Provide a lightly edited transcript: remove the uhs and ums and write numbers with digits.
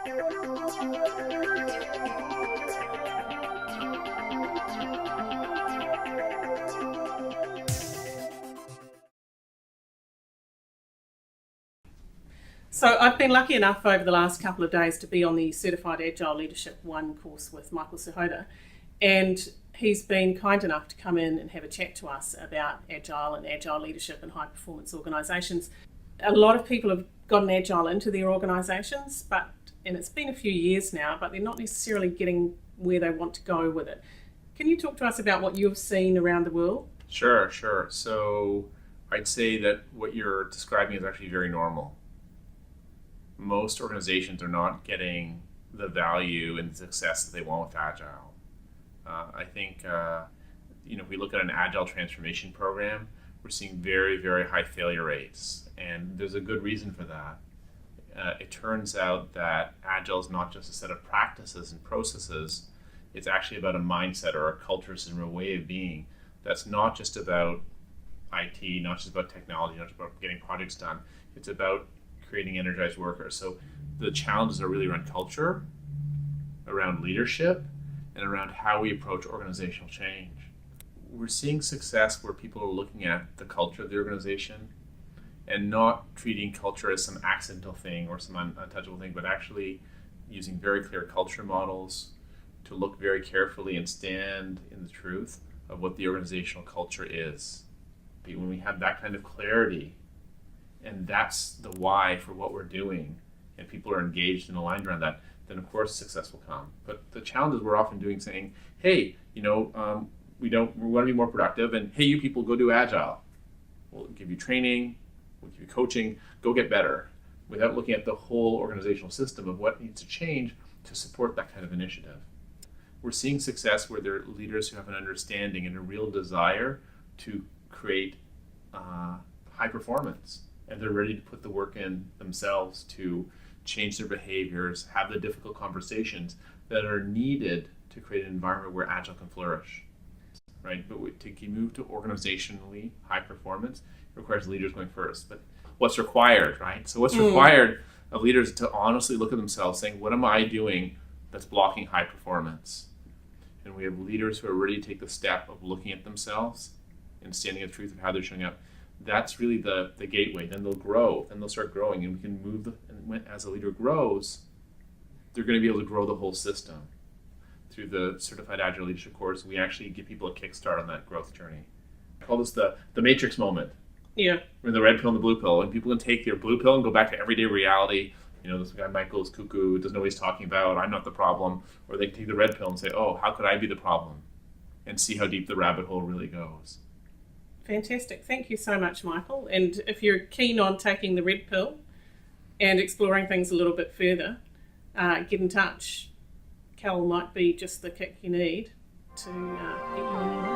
So I've been lucky enough over the last couple of days to be on the Certified Agile Leadership 1 course with Michael Sahota, and he's been kind enough to come in and have a chat to us about Agile and Agile leadership in high performance organisations. A lot of people have gotten Agile into their organisations, and it's been a few years now, but they're not necessarily getting where they want to go with it. Can you talk to us about what you've seen around the world? Sure. So I'd say that what you're describing is actually very normal. Most organizations are not getting the value and the success that they want with Agile. I think, if we look at an Agile transformation program, we're seeing very, very high failure rates. And there's a good reason for that. It turns out that Agile is not just a set of practices and processes. It's actually about a mindset or a culture system, a way of being that's not just about IT, not just about technology, not just about getting projects done. It's about creating energized workers. So the challenges are really around culture, around leadership, and around how we approach organizational change. We're seeing success where people are looking at the culture of the organization and not treating culture as some accidental thing or some untouchable thing, but actually using very clear culture models to look very carefully and stand in the truth of what the organizational culture is. When we have that kind of clarity, and that's the why for what we're doing, and people are engaged and aligned around that, then of course success will come. But the challenges we're often doing saying, hey, we want to be more productive, and hey, you people go do Agile. We'll give you training, we'll give you coaching, go get better, without looking at the whole organizational system of what needs to change to support that kind of initiative. We're seeing success where there are leaders who have an understanding and a real desire to create high performance, and they're ready to put the work in themselves to change their behaviors, have the difficult conversations that are needed to create an environment where Agile can flourish, right? But to move to organizationally high performance, it requires leaders going first. But what's required, right? So what's required of leaders to honestly look at themselves saying, what am I doing that's blocking high performance? And we have leaders who are ready to take the step of looking at themselves and standing in the truth of how they're showing up. That's really the gateway. Then they'll grow. Then they'll start growing, and we can move. And as a leader grows, they're going to be able to grow the whole system. Through the Certified Agile Leadership course, we actually give people a kickstart on that growth journey. I call this the matrix moment. Yeah. We're in the red pill and the blue pill, and people can take their blue pill and go back to everyday reality. This guy Michael is cuckoo, doesn't know what he's talking about, I'm not the problem. Or they can take the red pill and say, oh, how could I be the problem? And see how deep the rabbit hole really goes. Fantastic. Thank you so much, Michael. And if you're keen on taking the red pill and exploring things a little bit further, get in touch. Cal might be just the kick you need to get you moving on.